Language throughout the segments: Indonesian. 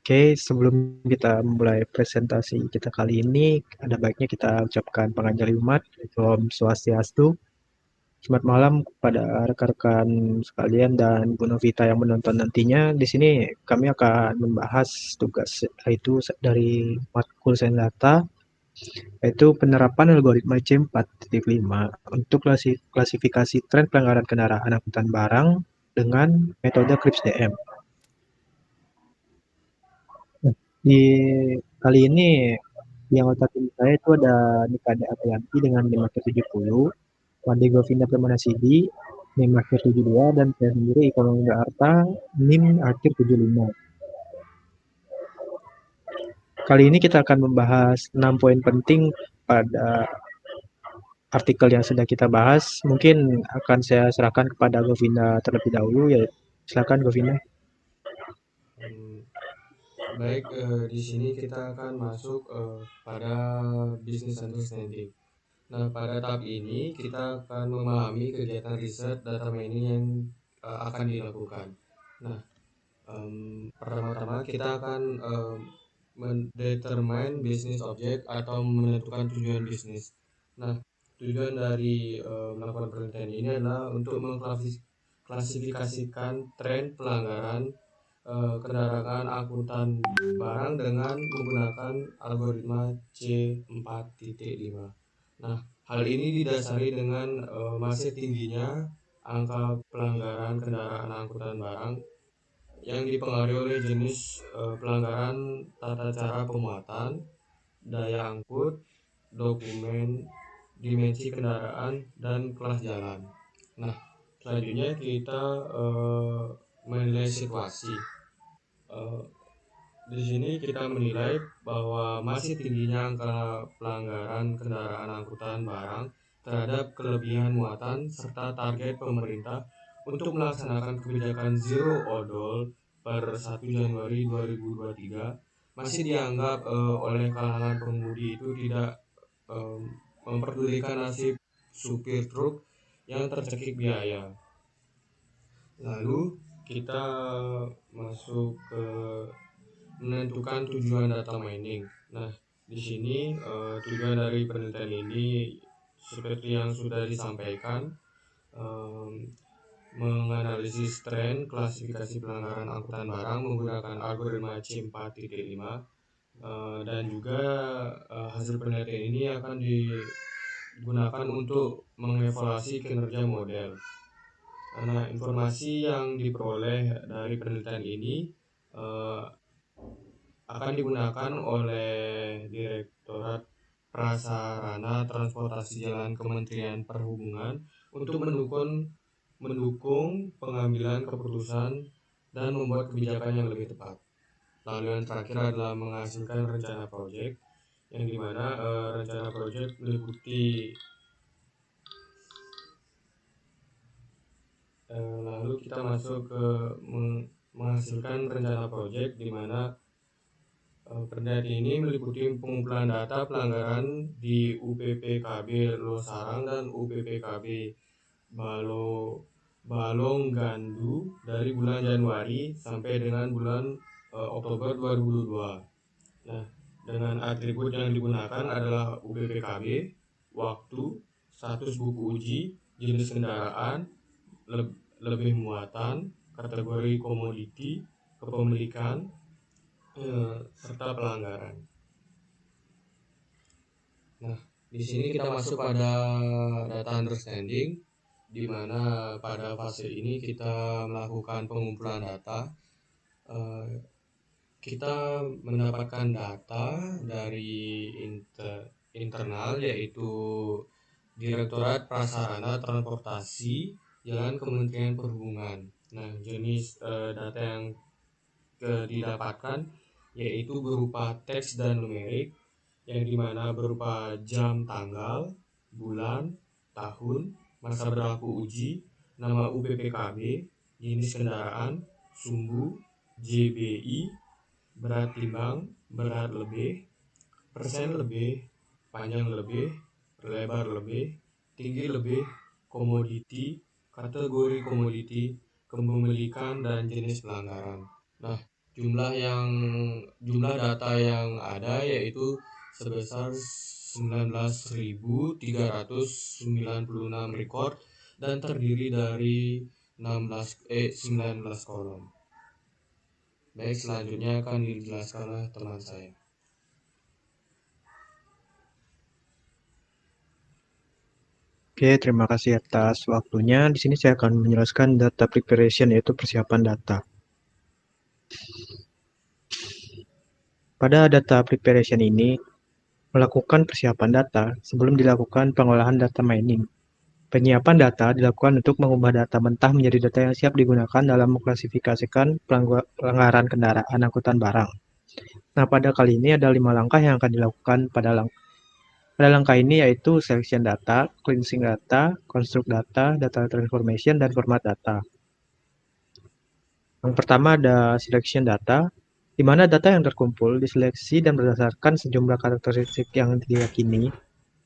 Oke, sebelum kita memulai presentasi kita kali ini, ada baiknya kita ucapkan panganjali umat, Om Swastiastu. Selamat malam kepada rekan-rekan sekalian dan Bu Novita yang menonton nantinya. Di sini kami akan membahas tugas yaitu dari matkul Sains Data, yaitu penerapan algoritma C4.5 untuk klasifikasi tren pelanggaran kendaraan angkutan barang dengan metode CRIPS-DM. Di kali ini yang otak tim saya itu ada Nikade Aprianti dengan NIM akhir 70, Wandi Govinda Permanasidi, NIM akhir 72, dan saya sendiri Iko Mangga Arta, NIM akhir 75. Kali ini kita akan membahas 6 poin penting pada artikel yang sedang kita bahas. Mungkin akan saya serahkan kepada Govinda terlebih dahulu, ya. Silakan Govinda. Hmm, Baik, di sini kita akan masuk pada business understanding. Nah, pada tahap ini kita akan memahami kegiatan riset data mining yang akan dilakukan. Nah, pertama-tama kita akan mendetermine business object atau menentukan tujuan bisnis. Nah, tujuan dari melakukan penelitian ini adalah untuk mengklasifikasikan tren pelanggaran kendaraan angkutan barang dengan menggunakan algoritma C4.5. Nah, hal ini didasari dengan masih tingginya angka pelanggaran kendaraan angkutan barang yang dipengaruhi oleh jenis pelanggaran tata cara pemuatan, daya angkut, dokumen, dimensi kendaraan, dan kelas jalan. Nah, selanjutnya kita menilai situasi. Eh, di sini kita menilai bahwa masih tingginya angka pelanggaran kendaraan angkutan barang terhadap kelebihan muatan serta target pemerintah untuk melaksanakan kebijakan zero odol per 1 Januari 2023 masih dianggap oleh kalangan pengemudi itu tidak eh, memperdulikan nasib supir truk yang tercekik biaya. Lalu kita masuk ke menentukan tujuan data mining. Nah, di sini tujuan dari penelitian ini seperti yang sudah disampaikan, em, menganalisis tren klasifikasi pelanggaran angkutan barang menggunakan algoritma C4.5, dan juga hasil penelitian ini akan digunakan untuk mengevaluasi kinerja model. Nah, informasi yang diperoleh dari penelitian ini eh, akan digunakan oleh Direktorat Prasarana Transportasi Jalan Kementerian Perhubungan untuk mendukung pengambilan keputusan dan membuat kebijakan yang lebih tepat. Lalu yang terakhir adalah menghasilkan rencana proyek, yang dimana rencana proyek meliputi lalu kita masuk ke menghasilkan rencana proyek, di mana penelitian ini meliputi pengumpulan data pelanggaran di UPPKB Losarang dan UPPKB Balo Balonggandu dari bulan Januari sampai dengan bulan Oktober 2022. Nah, dengan atribut yang digunakan adalah UPPKB, waktu, status buku uji, jenis kendaraan, lebih muatan, kategori komoditi, kepemilikan, serta pelanggaran. Nah, di sini kita masuk pada data understanding, di mana pada fase ini kita melakukan pengumpulan data. Eh, Kita mendapatkan data dari internal, yaitu Direktorat Prasarana Transportasi Jalan Kementerian Perhubungan. Nah, jenis data yang didapatkan yaitu berupa teks dan numerik, yang dimana berupa jam, tanggal, bulan, tahun, masa berlaku uji, nama UPPKB, jenis kendaraan, sumbu, JBI, berat timbang, berat lebih, persen lebih, panjang lebih, lebar lebih, tinggi lebih, komoditi, kategori komoditi, kepemilikan, dan jenis pelanggaran. Nah, jumlah data yang ada yaitu sebesar 19.396 record dan terdiri dari 19 kolom. Baik, selanjutnya akan dijelaskan oleh teman saya. Oke, terima kasih atas waktunya. Di sini saya akan menjelaskan data preparation, yaitu persiapan data. Pada data preparation ini, melakukan persiapan data sebelum dilakukan pengolahan data mining. Penyiapan data dilakukan untuk mengubah data mentah menjadi data yang siap digunakan dalam mengklasifikasikan pelanggaran kendaraan angkutan barang. Nah, pada kali ini ada 5 langkah yang akan dilakukan pada langkah ini, yaitu selection data, cleansing data, construct data, data transformation, dan format data. Yang pertama ada selection data, di mana data yang terkumpul diseleksi dan berdasarkan sejumlah karakteristik yang diyakini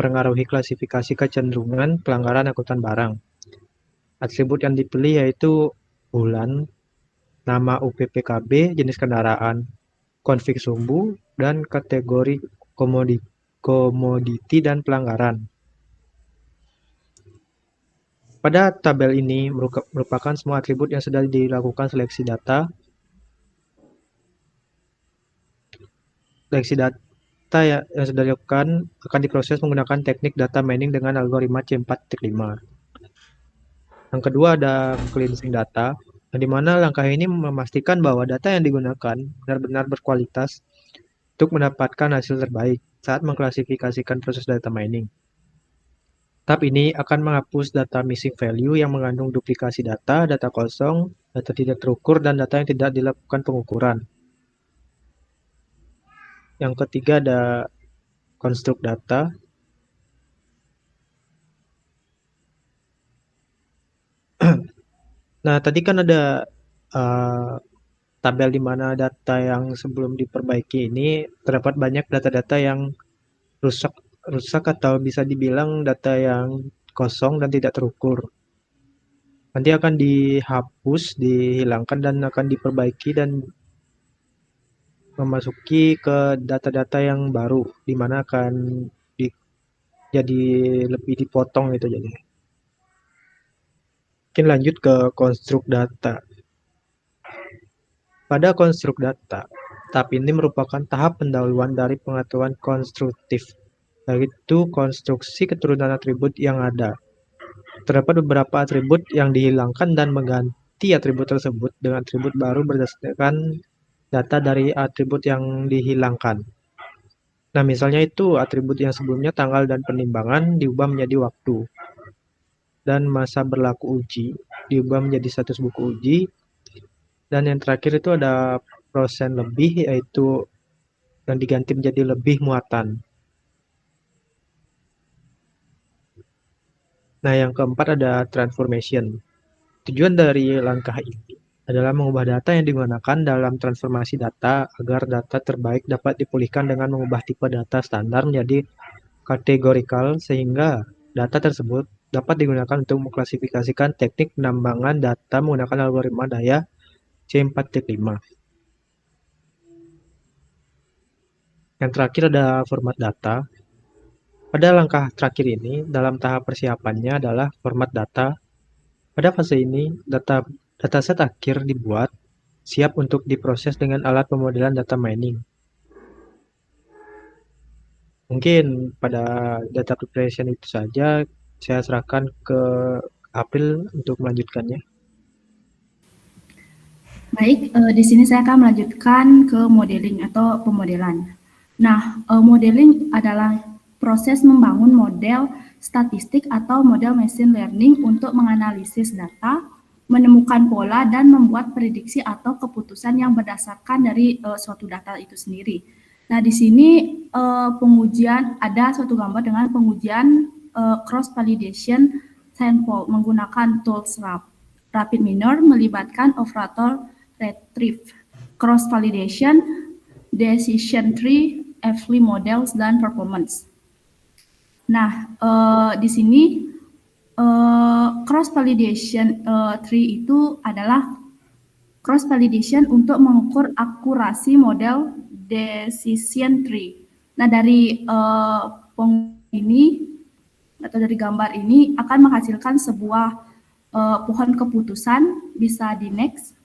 mempengaruhi klasifikasi kecenderungan pelanggaran angkutan barang. Atribut yang dipilih yaitu bulan, nama UPPKB, jenis kendaraan, konfig sumbu, dan kategori komoditi dan pelanggaran. Pada tabel ini merupakan semua atribut yang sudah dilakukan seleksi data. Seleksi data yang sudah dilakukan akan diproses menggunakan teknik data mining dengan algoritma C4.5. Yang kedua ada cleansing data, di mana langkah ini memastikan bahwa data yang digunakan benar-benar berkualitas untuk mendapatkan hasil terbaik saat mengklasifikasikan proses data mining. Tahap ini akan menghapus data missing value yang mengandung duplikasi data, data kosong, data tidak terukur, dan data yang tidak dilakukan pengukuran. Yang ketiga ada construct data. Nah, tadi kan ada uh, tabel di mana data yang sebelum diperbaiki ini terdapat banyak data-data yang rusak rusak atau bisa dibilang data yang kosong dan tidak terukur. Nanti akan dihapus, dihilangkan dan akan diperbaiki dan memasuki ke data-data yang baru di mana akan di, jadi lebih dipotong gitu jadi. Mungkin lanjut ke konstruk data. Pada konstruk data, tahap ini merupakan tahap pendahuluan dari pengetahuan konstruktif, yaitu konstruksi keturunan atribut yang ada. Terdapat beberapa atribut yang dihilangkan dan mengganti atribut tersebut dengan atribut baru berdasarkan data dari atribut yang dihilangkan. Nah, misalnya itu atribut yang sebelumnya tanggal dan penimbangan diubah menjadi waktu. Dan masa berlaku uji diubah menjadi status buku uji. Dan yang terakhir itu ada persen lebih, yaitu yang diganti menjadi lebih muatan. Nah, yang keempat ada transformation. Tujuan dari langkah ini adalah mengubah data yang digunakan dalam transformasi data agar data terbaik dapat dipulihkan dengan mengubah tipe data standar menjadi kategorikal sehingga data tersebut dapat digunakan untuk mengklasifikasikan teknik penambangan data menggunakan algoritma daya C4.5. Yang terakhir ada format data. Pada langkah terakhir ini, dalam tahap persiapannya adalah format data. Pada fase ini, dataset akhir dibuat, siap untuk diproses dengan alat pemodelan data mining. Mungkin pada data preparation itu saja, saya serahkan ke April untuk melanjutkannya. Baik, di sini saya akan melanjutkan ke modeling atau pemodelan. Nah, modeling adalah proses membangun model statistik atau model machine learning untuk menganalisis data, menemukan pola, dan membuat prediksi atau keputusan yang berdasarkan dari suatu data itu sendiri. Nah, di sini pengujian ada suatu gambar dengan pengujian cross validation sample menggunakan tools rapid minor melibatkan operator retrieve, cross validation, decision tree, FLI models dan performance. Nah, di sini cross validation tree itu adalah cross validation untuk mengukur akurasi model decision tree. Nah, dari ini atau dari gambar ini akan menghasilkan sebuah pohon keputusan. Bisa di next.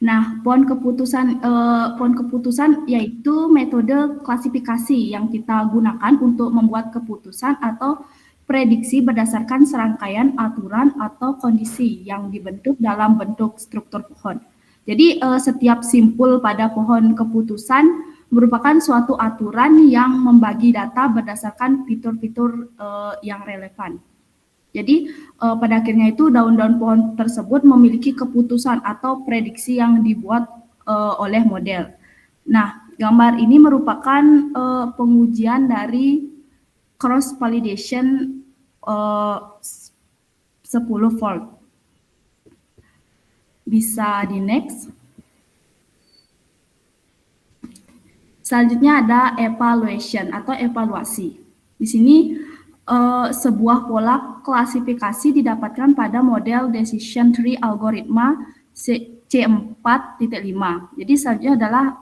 Nah, pohon keputusan yaitu metode klasifikasi yang kita gunakan untuk membuat keputusan atau prediksi berdasarkan serangkaian aturan atau kondisi yang dibentuk dalam bentuk struktur pohon. Jadi setiap simpul pada pohon keputusan merupakan suatu aturan yang membagi data berdasarkan fitur-fitur yang relevan. Jadi pada akhirnya itu daun-daun pohon tersebut memiliki keputusan atau prediksi yang dibuat oleh model. Nah, gambar ini merupakan pengujian dari cross validation 10 volt. Bisa di next. Selanjutnya ada evaluation atau evaluasi. Di sini sebuah pola klasifikasi didapatkan pada model decision tree algoritma C4.5. Jadi selanjutnya adalah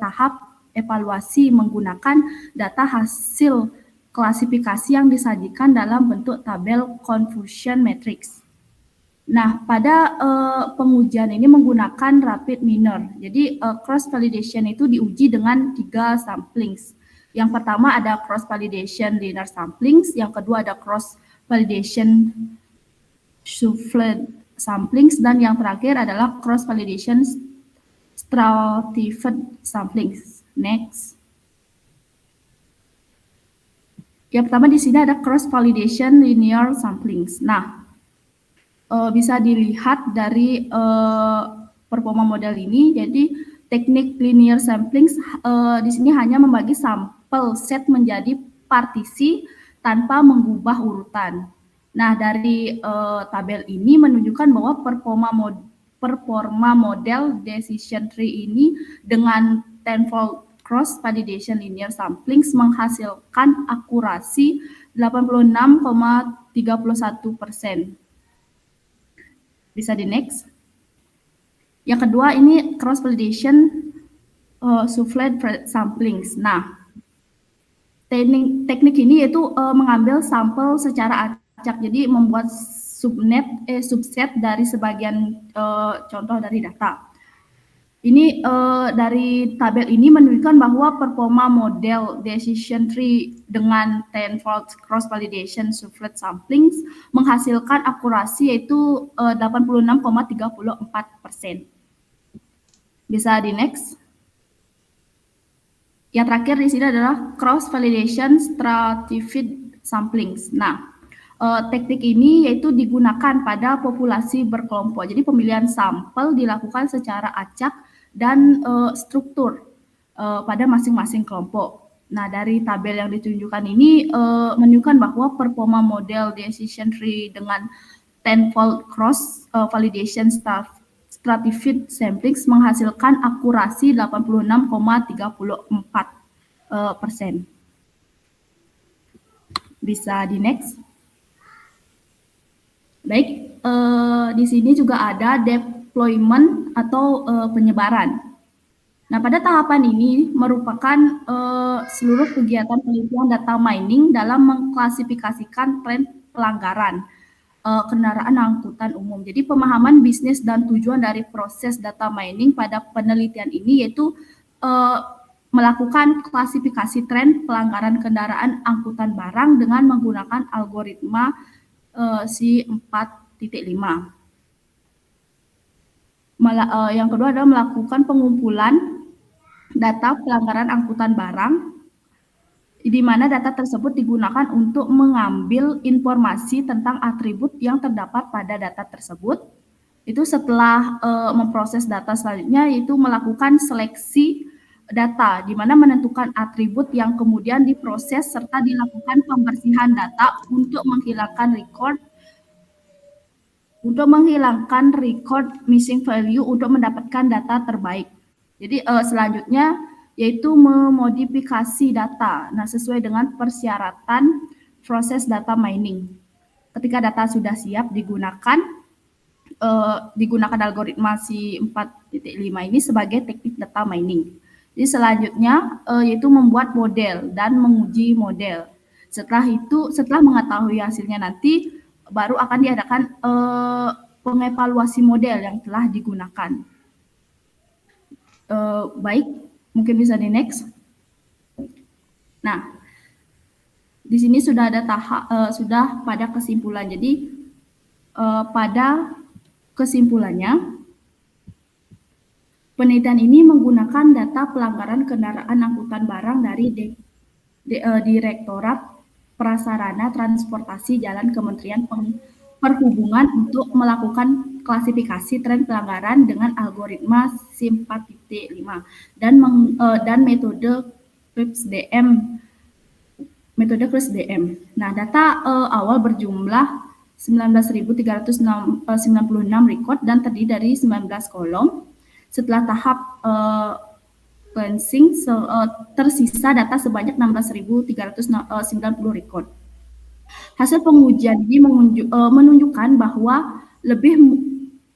tahap evaluasi menggunakan data hasil klasifikasi yang disajikan dalam bentuk tabel confusion matrix. Nah, pada pengujian ini menggunakan rapid minor. Jadi cross validation itu diuji dengan 3 samplings. Yang pertama ada cross validation linear samplings, yang kedua ada cross validation shuffled samplings, dan yang terakhir adalah cross validation stratified samplings. Next. Yang pertama di sini ada cross validation linear samplings. Nah, bisa dilihat dari performa model ini. Jadi teknik linear sampling di sini hanya membagi sampel set menjadi partisi tanpa mengubah urutan. Nah, dari tabel ini menunjukkan bahwa performa model decision tree ini dengan tenfold cross validation linear samplings menghasilkan akurasi 86,31%. Bisa di next. Yang kedua ini cross validation shuffled samplings. Nah, teknik ini yaitu mengambil sampel secara acak, jadi membuat subset dari sebagian contoh dari data. Ini dari tabel ini menunjukkan bahwa performa model decision tree dengan tenfold cross validation shuffled samplings menghasilkan akurasi yaitu 86,34%. Bisa di next. Yang terakhir di sini adalah cross validation stratified samplings. Nah, teknik ini yaitu digunakan pada populasi berkelompok. Jadi pemilihan sampel dilakukan secara acak dan struktur pada masing-masing kelompok. Nah, dari tabel yang ditunjukkan ini menunjukkan bahwa performa model decision tree dengan tenfold cross validation stratified samplings menghasilkan akurasi 86,34%. Bisa di next. Baik, di sini juga ada deployment atau penyebaran. Nah, pada tahapan ini merupakan seluruh kegiatan penelitian data mining dalam mengklasifikasikan tren pelanggaran kendaraan angkutan umum. Jadi pemahaman bisnis dan tujuan dari proses data mining pada penelitian ini yaitu melakukan klasifikasi tren pelanggaran kendaraan angkutan barang dengan menggunakan algoritma si 4.5. Yang kedua adalah melakukan pengumpulan data pelanggaran angkutan barang, di mana data tersebut digunakan untuk mengambil informasi tentang atribut yang terdapat pada data tersebut. Itu setelah memproses data selanjutnya, yaitu melakukan seleksi data, di mana menentukan atribut yang kemudian diproses serta dilakukan pembersihan data untuk menghilangkan record missing value untuk mendapatkan data terbaik. Jadi selanjutnya yaitu memodifikasi data. Nah, sesuai dengan persyaratan proses data mining. ketika data sudah siap digunakan algoritma si 4.5 ini sebagai teknik data mining. Jadi selanjutnya yaitu membuat model dan menguji model. Setelah mengetahui hasilnya nanti baru akan diadakan pengevaluasi model yang telah digunakan. Baik, mungkin bisa di next. Nah, di sini sudah ada sudah pada kesimpulan. Jadi pada kesimpulannya, penelitian ini menggunakan data pelanggaran kendaraan angkutan barang dari Direktorat Prasarana Transportasi Jalan Kementerian Perhubungan untuk melakukan klasifikasi tren pelanggaran dengan algoritma SIM 4.5 dan metode CRISP-DM. Nah, data awal berjumlah 19.396 record dan terdiri dari 19 kolom. Setelah tahap cleansing tersisa data sebanyak 16.390 record. Hasil pengujian ini menunjukkan bahwa lebih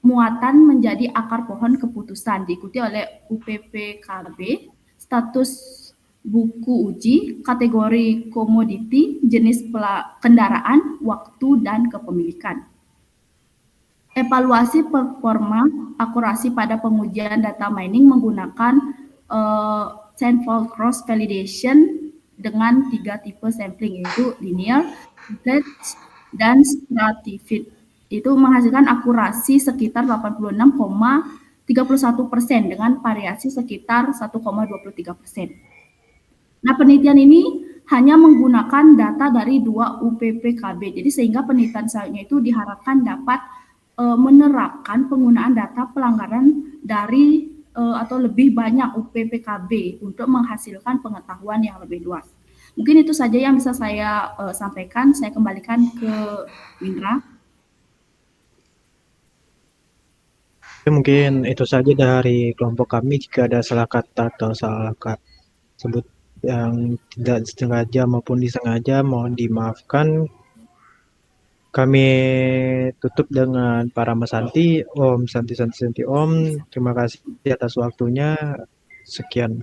muatan menjadi akar pohon keputusan diikuti oleh UPPKB, status buku uji, kategori komoditi, jenis kendaraan, waktu, dan kepemilikan. Evaluasi performa akurasi pada pengujian data mining menggunakan sample cross validation dengan 3 tipe sampling, yaitu linear, stretch, dan stratified. Itu menghasilkan akurasi sekitar 86,31% dengan variasi sekitar 1,23%. Nah, penelitian ini hanya menggunakan data dari 2 UPPKB. Jadi sehingga penelitian selanjutnya itu diharapkan dapat menerapkan penggunaan data pelanggaran dari atau lebih banyak UPPKB untuk menghasilkan pengetahuan yang lebih luas. Mungkin itu saja yang bisa saya sampaikan. Saya kembalikan ke Windra. Mungkin itu saja dari kelompok kami. Jika ada salah kata atau salah kata sebut yang tidak sengaja maupun disengaja, mohon dimaafkan. Kami tutup dengan para Mas Santi. Om Santi Santi Santi Om. Terima kasih atas waktunya. Sekian.